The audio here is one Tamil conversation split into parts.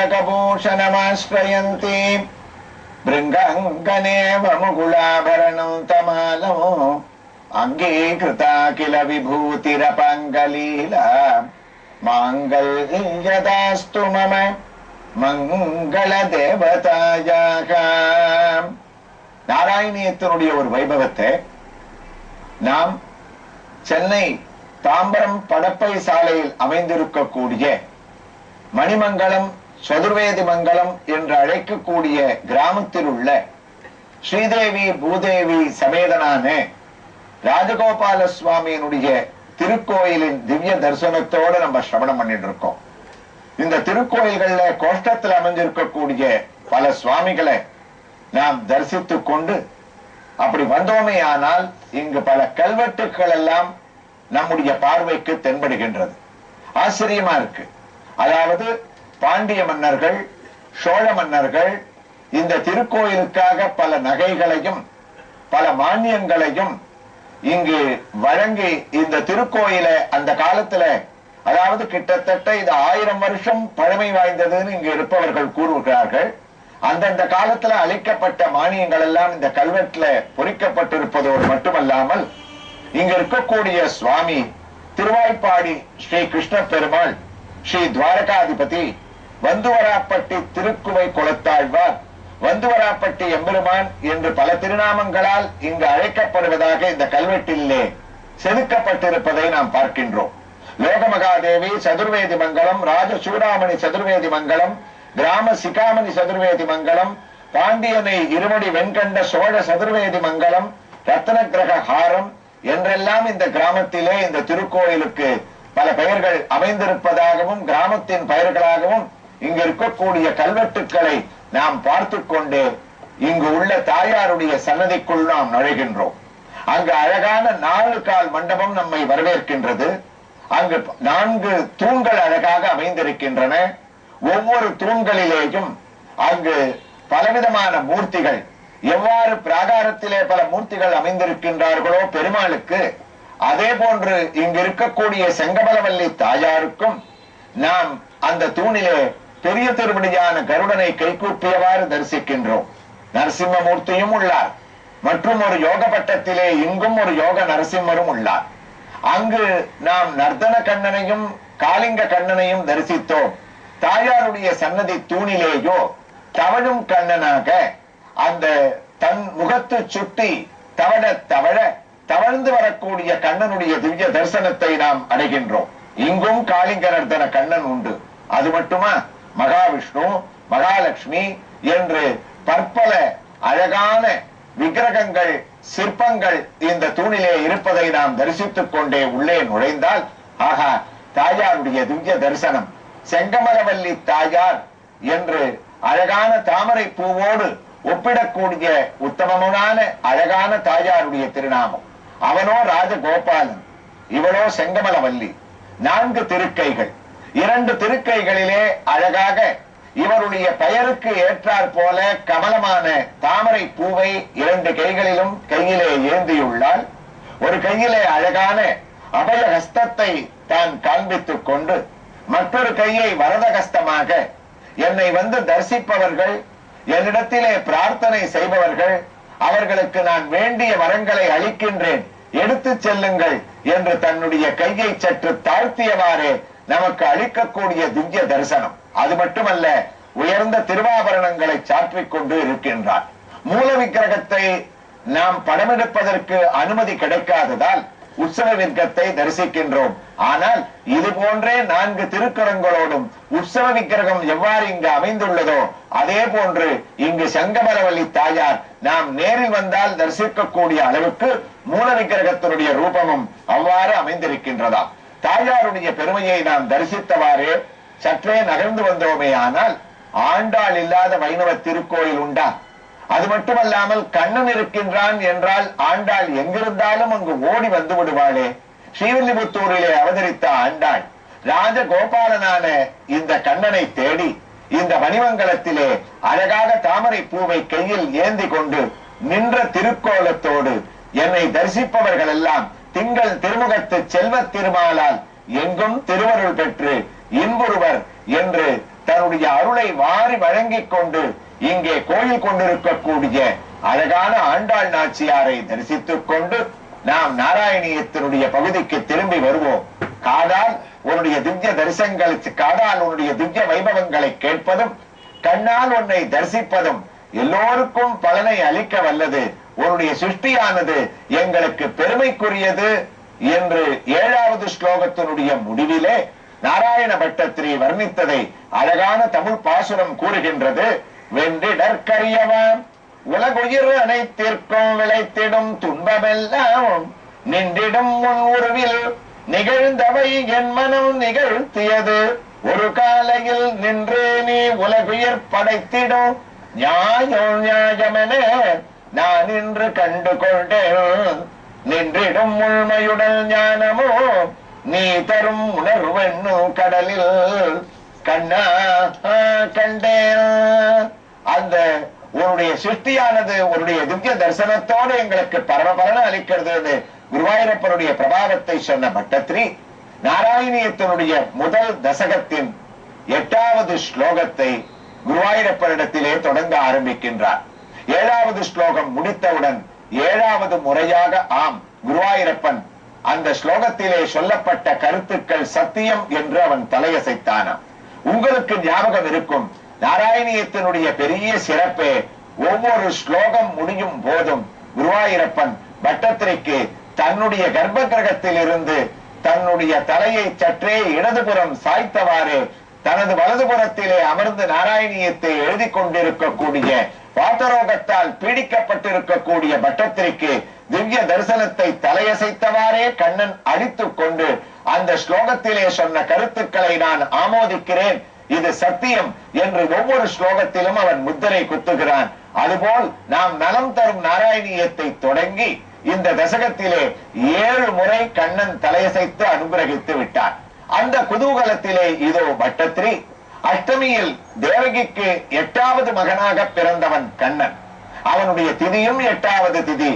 पुण्डरकभूषणमाश्रयन्ति भृङ्गाङ्गनेव मुकुलाभरणं तमालो अङ्गीकृता किल विभूतिरपाङ्गलीला माङ्गल्यदास्तु मम மங்கள தேவதாயாக. நாராயணியத்தினுடைய ஒரு வைபவத்தை நாம் சென்னை தாம்பரம் படப்பை சாலையில் அமைந்திருக்கக்கூடிய மணிமங்கலம் சதுர்வேதி மங்கலம் என்று அழைக்கக்கூடிய கிராமத்தில் உள்ள ஸ்ரீதேவி பூதேவி சமேதனான ராஜகோபால சுவாமியினுடைய திருக்கோயிலின் திவ்ய தரிசனத்தோடு நம்ம சிரவணம் பண்ணிட்டு இருக்கோம். இந்த திருக்கோயில்கள்ல கோஷ்டத்தில் அமைஞ்சிருக்கக்கூடிய பல சுவாமிகளை நாம் தரிசித்துக் கொண்டு அப்படி வந்தோமே ஆனால் இங்கு பல கல்வெட்டுக்கள் எல்லாம் நம்முடைய பார்வைக்கு தென்படுகின்றது. ஆச்சரியமா இருக்கு. அதாவது பாண்டிய மன்னர்கள், சோழ மன்னர்கள் இந்த திருக்கோயிலுக்காக பல நகைகளையும் பல மானியங்களையும் இங்கு வழங்கி இந்த திருக்கோயிலை அந்த காலத்துல, அதாவது கிட்டத்தட்ட இது 1000 வருஷம் பழமை வாய்ந்ததுன்னு இங்கு இருப்பவர்கள் கூறுகிறார்கள். அந்தந்த காலத்துல அளிக்கப்பட்ட மானியங்கள் எல்லாம் இந்த கல்வெட்டுல பொறிக்கப்பட்டிருப்பதோடு மட்டுமல்லாமல் இங்க இருக்கக்கூடிய சுவாமி திருவாய்ப்பாடி ஸ்ரீ கிருஷ்ண பெருமாள், ஸ்ரீ துவாரகாதிபதி, வந்துவராப்பட்டி திருக்குவை குலத்தாழ்வார், வந்துவராப்பட்டி எம்பெருமான் என்று பல திருநாமங்களால் இங்கு அழைக்கப்படுவதாக இந்த கல்வெட்டிலே செதுக்கப்பட்டிருப்பதை நாம் பார்க்கின்றோம். லோகமகாதேவி சதுர்வேதி மங்கலம், ராஜ சூடாமணி சதுர்வேதி மங்கலம், கிராம சிகாமணி சதுர்வேதி மங்கலம், பாண்டியனை இருமடி வெண்கண்ட சோழ சதுர்வேதி மங்கலம், ரத்ன கிரக ஹாரம் என்றெல்லாம் இந்த கிராமத்திலே இந்த திருக்கோயிலுக்கு பல பெயர்கள் அமைந்திருப்பதாகவும் கிராமத்தின் பெயர்களாகவும் இங்கு இருக்கக்கூடிய கல்வெட்டுக்களை நாம் பார்த்து கொண்டு இங்கு உள்ள தாயாருடைய சன்னதிக்குள் நாம் நுழைகின்றோம். அங்கு அழகான 4 கால் மண்டபம் நம்மை வரவேற்கின்றது. அங்கு 4 தூண்கள் அழகாக அமைந்திருக்கின்றன. ஒவ்வொரு தூண்களிலேயும் அங்கு பலவிதமான மூர்த்திகள், எவ்வாறு பிராகாரத்திலே பல மூர்த்திகள் அமைந்திருக்கின்றார்களோ பெருமாளுக்கு, அதே போன்று இங்கு இருக்கக்கூடிய செங்கமலவல்லி தாயாருக்கும் நாம் அந்த தூணிலே பெரிய திருவடியான கருடனை கைகூப்பியவாறு தரிசிக்கின்றோம். நரசிம்மமூர்த்தியும் உள்ளார். மற்றும் ஒரு யோக பட்டத்திலே இங்கும் ஒரு யோக நரசிம்மரும் உள்ளார். அங்கு நாம் நர்தன கண்ணனையும் காளிங்க கண்ணனையும் தரிசித்தோம். தாயாருடைய சன்னதி தூணிலேயோ தவழும் கண்ணனாக அந்த தன் முகத்து சுட்டி தவழ தவழ தவழ்ந்து வரக்கூடிய கண்ணனுடைய திவ்ய தரிசனத்தை நாம் அடைகின்றோம். இங்கும் காளிங்க நர்தன கண்ணன் உண்டு. அது மட்டுமா, மகாவிஷ்ணு, மகாலட்சுமி என்று பற்பல அழகான விக்கிரகங்கள், சிற்பங்கள் இந்த தூணிலே இருப்பதை நாம் தரிசித்துக் கொண்டே உள்ளே நுழைந்தால், ஆகா, தாயாருடைய திவ்ய தரிசனம். செங்கமலவல்லி தாயார் என்று அழகான தாமரை பூவோடு ஒப்பிடக்கூடிய உத்தமமான அழகான தாயாருடைய திருநாமம். அவனோ ராஜகோபாலன், இவளோ செங்கமலவல்லி. 4 திருக்கைகள். 2 திருக்கைகளிலே அழகாக இவருடைய பெயருக்கு ஏற்றாற் போல கமலமான தாமரை பூவை 2 கைகளிலும் கையிலே ஏந்தியுள்ளால், ஒரு கையிலே அழகான அபயஹஸ்தத்தை தான் காண்பித்துக் கொண்டு மற்றொரு கையை வரதஹஸ்தமாக, என்னை வந்து தரிசிப்பவர்கள், என்னிடத்திலே பிரார்த்தனை செய்பவர்கள், அவர்களுக்கு நான் வேண்டிய வரங்களை அளிக்கின்றேன், எடுத்து செல்லுங்கள் என்று தன்னுடைய கையை சற்று தாழ்த்தியவாறே நமக்கு அளிக்கக்கூடிய திவ்ய தரிசனம். அது மட்டுமல்ல, உயர்ந்த திருவாபரணங்களை சாற்றிக் கொண்டு இருக்கின்றார். மூல விக்கிரகத்தை நாம் படமெடுப்பதற்கு அனுமதி கிடைக்காததால் உற்சவ விக்கிரகத்தை தரிசிக்கின்றோம். ஆனால் இது போன்றே 4 திருக்கரங்களோடும் உற்சவ விக்கிரகம் எவ்வாறு இங்கு அமைந்துள்ளதோ அதே போன்று இங்கு செங்கமலவல்லி தாயார் நாம் நேரில் வந்தால் தரிசிக்கக்கூடிய அளவுக்கு மூல விக்கிரகத்தினுடைய ரூபமும் அவ்வாறு அமைந்திருக்கின்றதாம். தாயாருடைய பெருமையை நாம் தரிசித்தவாறே சற்றே நகர்ந்து வந்தோமே ஆனால், ஆண்டாள் இல்லாத வைணவ திருக்கோயில் உண்டா? அது மட்டுமல்லாமல் கண்ணன் இருக்கின்றான் என்றால் ஆண்டாள் எங்கிருந்தாலும் அங்கு ஓடி வந்து விடுவாளே. ஸ்ரீவில்லிபுத்தூரிலே அவதரித்த ஆண்டாள் ராஜகோபாலனான இந்த கண்ணனை தேடி இந்த மணிமங்கலத்திலே அழகாக தாமரை பூவை கையில் ஏந்தி கொண்டு நின்ற திருக்கோலத்தோடு என்னை தரிசிப்பவர்கள் எல்லாம் திங்கள் திருமுகத்து செல்வ திருமாலால் எங்கும் திருவருள் பெற்று இன்புறுவர் என்று தன்னுடைய அருளை வாரி வழங்கிக் கொண்டு இங்கே கோயில் கொண்டிருக்கக்கூடிய அழகான ஆண்டாள் நாச்சியாரை தரிசித்துக் கொண்டு நாம் நாராயணியத்தினுடைய பகுதிக்கு திரும்பி வருவோம். காதால் உன்னுடைய திவ்ய தரிசனங்களுக்கு, காதால் உன்னுடைய திவ்ய வைபவங்களை கேட்பதும் கண்ணால் உன்னை தரிசிப்பதும் எல்லோருக்கும் பலனை அளிக்க வல்லது. உன்னுடைய சிருஷ்டியானது எங்களுக்கு பெருமைக்குரியது என்று 7வது ஸ்லோகத்தினுடைய முடிவிலே நாராயண பட்டத்திரி வர்ணித்ததை அழகான தமிழ் பாசுரம் கூறுகின்றது. வென்றிடற்கரியவன் உலகுயிர் அனைத்திற்கும் விளைத்திடும் துன்பமெல்லாம் நின்றிடும் முன் உருவில் நிகழ்ந்தவை என் மனம் நிகழ்த்தியது. ஒரு காலையில் நின்று நீ உலகுயிர் படைத்திடும் நியாயம் நியாயமென நான் இன்று கண்டு கொண்டேன். நின்றிடும் உண்மையுடல் ஞானமோ நீ தரும் உணர்வென்னும் கடலில் கண்ணா கண்டேன். அந்த உன்னுடைய சிருஷ்டியானது உன்னுடைய திவ்ய தரிசனத்தோடு எங்களுக்கு பரமபலன அளிக்கிறது. குருவாயூரப்பனுடைய பிரபாவத்தை சொன்ன பட்டத்திரி நாராயணியத்தினுடைய முதல் தசகத்தின் 8வது ஸ்லோகத்தை குருவாயூரப்பனிடத்திலே தொடங்க ஆரம்பிக்கின்றார். 7வது ஸ்லோகம் முடித்தவுடன் 7வது முறையாக ஆம் குருவாயூரப்பன் அந்த ஸ்லோகத்திலே சொல்லப்பட்ட கருத்துக்கள் சத்தியம் என்று அவன் தலையசைத்தானாம். உங்களுக்கு ஞாபகம் இருக்கும், நாராயணியத்தினுடைய பெரிய சிறப்பே ஒவ்வொரு ஸ்லோகம் முடியும் போதும் குருவாயூரப்பன் பட்டத்திரிக்கு தன்னுடைய கர்ப்ப கிரகத்தில் இருந்து தன்னுடைய தலையை சற்றே இடதுபுறம் சாய்த்தவாறு தனது வலதுபுறத்திலே அமர்ந்து நாராயணியத்தை எழுதி கொண்டிருக்கக்கூடிய வாதரோகத்தால் பீடிக்கப்பட்டிருக்கக்கூடிய பட்டத்திரிக்கு திவ்ய தரிசனத்தை தலையசைத்தவாறே கண்ணன் அழித்துக் கொண்டு அந்த ஸ்லோகத்திலே சொன்ன கருத்துக்களை நான் ஆமோதிக்கிறேன், இது சத்தியம் என்று ஒவ்வொரு ஸ்லோகத்திலும் அவன் முத்திரை குத்துகிறான். அதுபோல் நாம் நலம் தரும் நாராயணியத்தை தொடங்கி இந்த தசகத்திலே 7 முறை கண்ணன் தலையசைத்து அனுகிரகித்து விட்டார். அந்த குதூகலத்திலே இதோ பட்டத்திரி அஷ்டமியில் தேவகிக்கு 8வது மகனாக பிறந்தவன் கண்ணன். அவனுடைய திதியும் 8வது திதி,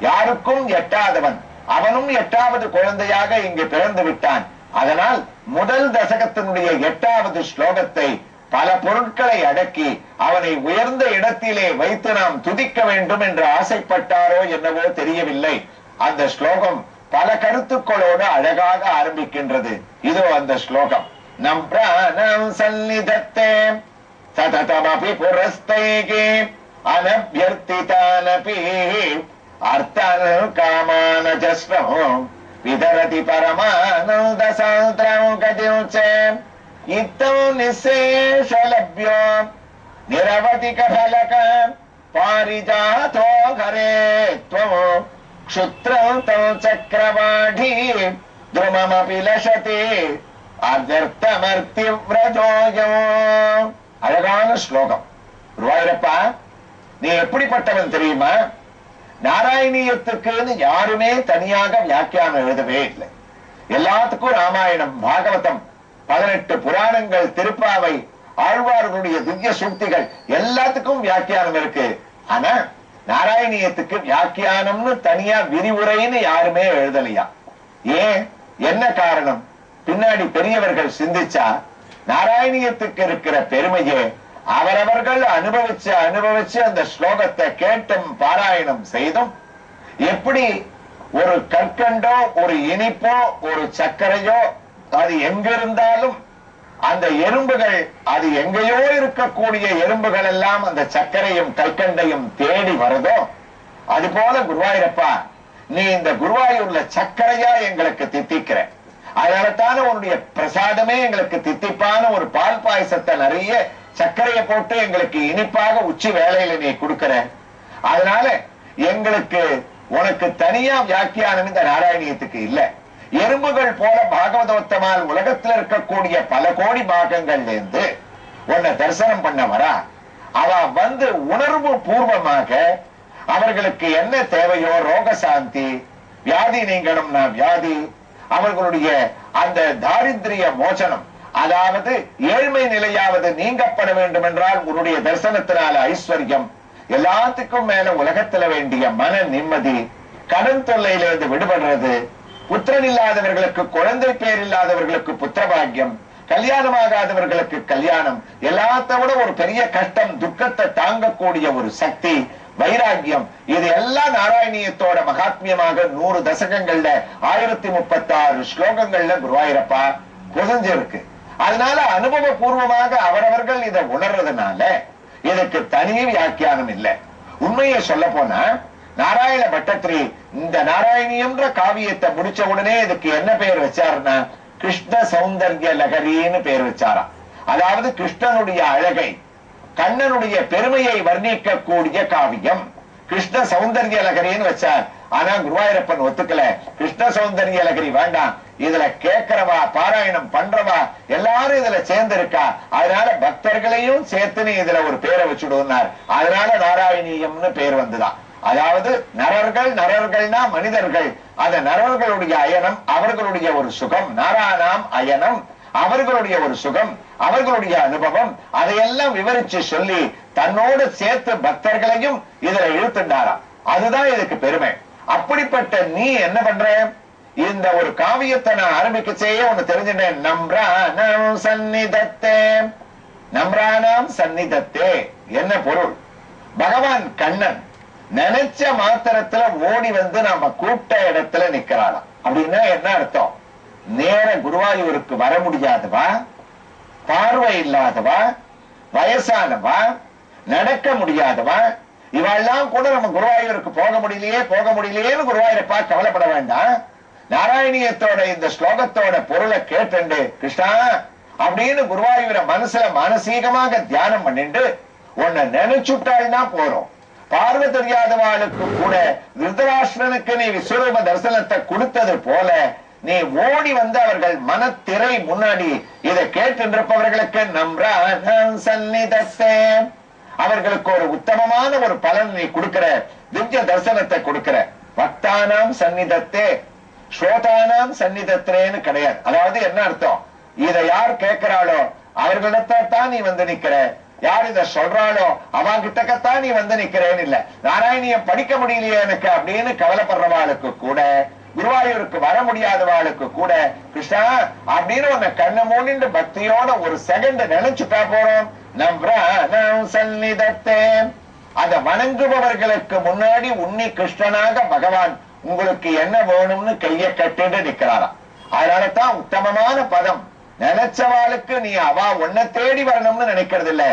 யாருக்கும் எட்டாதவன், அவனும் 8வது குழந்தையாக இங்கு பிறந்து விட்டான். அதனால் முதல் தசகத்தினுடைய 8வது ஸ்லோகத்தை பல பொருட்களை அடக்கி அவனை உயர்ந்த இடத்திலே வைத்து நாம் துதிக்க வேண்டும் என்று ஆசைப்பட்டாரோ என்னவோ தெரியவில்லை. அந்த ஸ்லோகம் பல கருத்துக்களோடு அழகாக ஆரம்பிக்கின்றது. இதோ அந்த ஸ்லோகம். நம் பிராணம் சந்நிதத்தே சததமபி புரஸ்தைகி அனப்யர்த்திதானபி அர்த்தன காமான ஜஸ்ரம் விதரதி பரமானந்த சாந்திரம் கதிருச்சே இத்தம் நிசேஷலப்யோ நிரவதிக ஃபலக பாரிஜாதோ ஹரே த்வம் க்ஷுத்ரம் தம் சக்கரவாடி துருமமபி லசதி அர்த்தமர்த்திவ்ரஜோயோ. அழகான ஸ்லோகம். குருவாயூரப்பா, நீ எப்படிப்பட்டவன் தெரியுமா? நாராயணியத்துக்கு யாருமே தனியாக வியாக்கியானம் எழுதவே இல்லை. எல்லாத்துக்கும் ராமாயணம், பாகவதம், 18 புராணங்கள், திருப்பாவை, ஆழ்வார்களுடைய திவ்ய சூக்திகள் எல்லாத்துக்கும் வியாக்கியானம் இருக்கு. ஆனா நாராயணியத்துக்கு வியாக்கியானம்னு தனியா விரிவுரைன்னு யாருமே எழுதலையா? ஏன், என்ன காரணம்? பின்னாடி பெரியவர்கள் சிந்திச்சா நாராயணியத்துக்கு இருக்கிற பெருமையே அவரவர்கள் அனுபவிச்சு அந்த ஸ்லோகத்தை கேட்டும் பாராயணம் செய்தும் எப்படி ஒரு கற்கண்டோ ஒரு இனிப்போ ஒரு சர்க்கரையோ அது எங்கிருந்தாலும் அந்த எறும்புகள், அது எங்கேயோ இருக்கக்கூடிய எறும்புகள் எல்லாம் அந்த சர்க்கரையும் கற்கண்டையும் தேடி வருதோ, அது போல குருவாயூரப்பா, நீ இந்த குருவாயூர்ல சர்க்கரையா எங்களுக்கு தித்திக்கிற. அதனாலத்தான உன்னுடைய பிரசாதமே எங்களுக்கு தித்திப்பான ஒரு பால் பாயசத்தை நிறைய சர்க்கரையை போட்டு எங்களுக்கு இனிப்பாக உச்சி வேளையில நீ கொடுக்கிற. அதனால எங்களுக்கு உனக்கு தனியா வியாக்கியானம் இந்த நாராயணியத்துக்கு இல்ல. எறும்புகள் போல பாகவதோத்தமால் உலகத்தில் இருக்கக்கூடிய பல கோடி பாகங்கள்ல இருந்து உன்னை தரிசனம் பண்ண வரா. அவ வந்து உணர்வு பூர்வமாக அவர்களுக்கு என்ன தேவையோ, ரோக சாந்தி, வியாதி நீங்கணும்னா வியாதி, அவர்களுடைய அந்த தாரித்ரிய மோசனம், அதாவது ஏழ்மை நிலையாவது நீங்கப்பட வேண்டும் என்றால் உன்னுடைய தரிசனத்தினால ஐஸ்வர்யம், எல்லாத்துக்கும் மேல உலகத்துல வேண்டிய மன நிம்மதி, கடன் தொல்லையிலிருந்து விடுபடுறது, புத்திரன் இல்லாதவர்களுக்கு குழந்தை பேர் இல்லாதவர்களுக்கு புத்திர பாக்கியம், கல்யாணமாகாதவர்களுக்கு கல்யாணம், எல்லாத்த விட ஒரு பெரிய கஷ்டம் துக்கத்தை தாங்கக்கூடிய ஒரு சக்தி வைராக்கியம், இது எல்லாம் நாராயணியத்தோட மகாத்மியமாக 100 தசகங்கள்ல 1036 ஸ்லோகங்கள்ல குருவாயூரப்பா புதஞ்சிருக்கு. அதனால அனுபவபூர்வமாக அவரவர்கள் இதை உணர்றதுனால இதுக்கு தனி வியாக்கியானம் இல்லை. உண்மையை சொல்ல போனா நாராயண பட்டத்திரி இந்த நாராயணியம்ன்ற காவியத்தை முடிச்ச உடனே இதுக்கு என்ன பெயர் வச்சாருன்னா கிருஷ்ண சௌந்தர்ய லகரின்னு பெயர் வச்சாராம். அதாவது கிருஷ்ணனுடைய அழகை, கண்ணனுடைய பெருமையை வர்ணிக்கக்கூடிய காவியம் கிருஷ்ண சௌந்தர்ய லகரின்னு வச்சார். ஆனா குருவாயூரப்பன் ஒத்துக்கல, கிருஷ்ண சௌந்தர்ய லகரி வேண்டாம், இதுல கேட்கிறவா பாராயணம் பண்றவா எல்லாரும் இதுல சேர்ந்து இருக்கா, அதனால பக்தர்களையும் சேர்த்துன்னு இதுல ஒரு பேரை வச்சுடுனார். அதனால நாராயணியம்னு பேர் வந்துதான். அதாவது நரர்கள்னா மனிதர்கள், அந்த நரர்களுடைய அயனம் அவர்களுடைய ஒரு சுகம், நாராயணாம் அயனம் அவர்களுடைய ஒரு சுகம், அவர்களுடைய அனுபவம், அதையெல்லாம் விவரிச்சு சொல்லி தன்னோடு சேர்த்து பக்தர்களையும் இதுல இழுத்துண்டாராம். அதுதான் இதுக்கு பெருமை. அப்படிப்பட்ட நீ என்ன பண்ற, இந்த ஒரு காவியத்தை நான் ஆரம்பிக்க செய்ய ஒண்ணு தெரிஞ்சுட்டேன். நம்ராணாம் சந்நிதத்தே, நம்ராணாம் சந்நிதத்தே என்ன பொருள்? பகவான் கண்ணன் நினைச்ச மாத்திரத்துல ஓடி வந்து நாம கூட்ட இடத்துல நிக்கிறாளாம். அப்படின்னா என்ன அர்த்தம்? நேர குருவாயூருக்கு வர முடியாதவா, பார்வை இல்லாதவா, வயசானவா, நடக்க முடியாதவா, இவெல்லாம் கூட நம்ம குருவாயூருக்கு போக முடியலையேன்னு குருவாயூரப்பா கவலைப்பட வேண்டாம். நாராயணியத்தோட இந்த ஸ்லோகத்தோட பொருளை கேட்டு கிருஷ்ணா அப்படின்னு குருவாயூர மனசுல மானசீகமாக தியானம் பண்ணிட்டு உன்னை நினைச்சுட்டாள்னா போறோம். பார்வை தெரியாதவாளுக்கு கூட திருதராஷ்டிரனுக்கு நீ விஸ்வரூப தரிசனத்தை கொடுத்தது போல நீ ஓடி வந்து அவர்கள் மனத்திரை முன்னாடி இதை கேட்டிருப்பவர்களுக்கு நம்ராணாம் சந்நிதத்தே, அவர்களுக்கு ஒரு உத்தமமான ஒரு பலன் நீ கொடுக்கிற, திவ்ய தரிசனத்தை கொடுக்கிற. பக்தானாம் சந்நிதத்தே, ஸ்ரோதானாம் சந்நிதத்தேன்னு கிடையாது. அதாவது என்ன அர்த்தம்? இதை யார் கேட்கிறாளோ அவர்களிடத்தான் நீ வந்து நிக்கிற, யார் இத சொல்றாளோ அவங்க கிட்டக்கத்தான் நீ வந்து நிக்கிறேன்னு இல்ல. நாராயணியம் படிக்க முடியலையே எனக்கு அப்படின்னு கவலைப்படுறவாளுக்கு கூட, குருவாயூருக்கு வர முடியாதவாளுக்கு கூட கிருஷ்ணா அப்படின்னு உன்னை கண்ண மூடிண்டு பக்தியோட ஒரு செகண்ட் நினைச்சுட்டா போறோம். நம்ராணாம் சந்நிதத்தே, அத வணங்குபவர்களுக்கு முன்னாடி உன்னி கிருஷ்ணனாக பகவான் உங்களுக்கு என்ன வேணும்னு கைய கட்டிட்டு நிக்கிறாராம். அதனாலதான் உத்தமமான பதம். நினைச்சவாளுக்கு நீ அவா உன்னை தேடி வரணும்னு நினைக்கிறது இல்ல,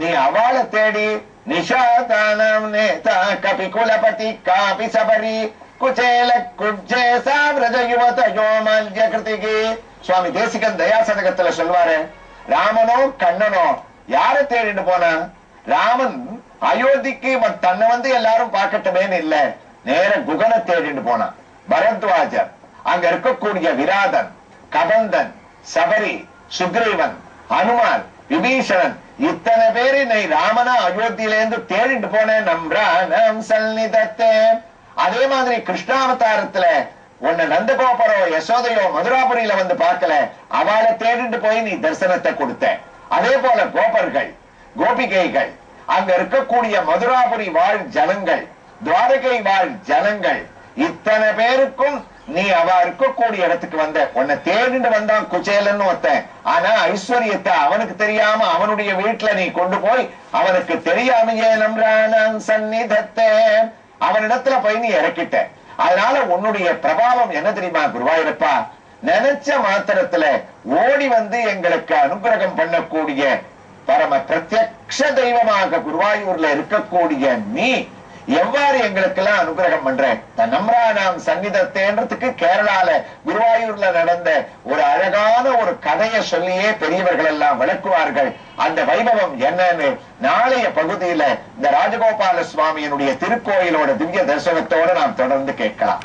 நீ அவளை தேடி. நிஷாதானம் நேதா கபி குலபதி காபி சபரி குச்சேல குஜே சாவ்ரஜ யுவதயோ மல்ய கிருதிகி. சுவாமி தேசிகன் தயாசதகத்துல சொல்வாரு, ராமனோ கண்ணனோ யாரை தேடிட்டு போனா? ராமன் அயோத்திக்கு தன்னை வந்து எல்லாரும் பார்க்கட்டுமேன்னு இல்ல, நேர குகனை தேடிட்டு போனான். பரத்வாஜர், அங்க இருக்கக்கூடிய விராதன், கபந்தன், சபரி, சுக்ரீவன், ஹனுமான், விபீஷணன், இத்தனை பேரு நீ ராமனா அயோத்தியிலேருந்து தேடிட்டு போனேன். நம்ராணாம் சந்நிதத்தே. அதே மாதிரி கிருஷ்ணாவதாரத்துல உன்னை நந்தகோபரோ யசோதையோ மதுராபுரியில வந்து பார்க்கல, அவளை தேடிட்டு போய் நீ தரிசனத்தை கொடுத்த. அதே போல கோபர்கள், கோபிகைகள், அங்க இருக்கக்கூடிய மதுராபுரி வாழ் ஜனங்கள், துவாரகை வாழ் ஜனங்கள், இத்தனை பேருக்கும் நீ அவ இருக்கக்கூடிய இடத்துக்கு வந்த. உன்னை தேடிட்டு வந்தான் குச்சேலன்னு ஒருத்தன். ஆனா ஐஸ்வர்யத்தை அவனுக்கு தெரியாம அவனுடைய வீட்டுல நீ கொண்டு போய் அவனுக்கு தெரியாமையே நம்ராணாம் சந்நிதத்தே அவனிடத்துல போய் நீ இறக்கிட்ட. அதனால உன்னுடைய பிரபாவம் என்ன தெரியுமா குருவாயூரப்பா? நினைச்ச மாத்திரத்துல ஓடி வந்து எங்களுக்கு அனுகிரகம் பண்ணக்கூடிய பரம பிரத்யக்ஷ தெய்வமாக குருவாயூர்ல இருக்கக்கூடிய நீ எவ்வாறு எங்களுக்கெல்லாம் அனுகிரகம் பண்ற? நம்ராணாம் சந்நிதத்தேன்றதுக்கு கேரளால குருவாயூர்ல நடந்த ஒரு அழகான ஒரு கதையை சொல்லியே பெரியவர்கள் எல்லாம் விளக்குவார்கள். அந்த வைபவம் என்னன்னு நாளைய பகுதியில இந்த ராஜகோபால சுவாமியினுடைய திருக்கோயிலோட திவ்ய தரிசனத்தோட நாம் தொடர்ந்து கேட்கலாம்.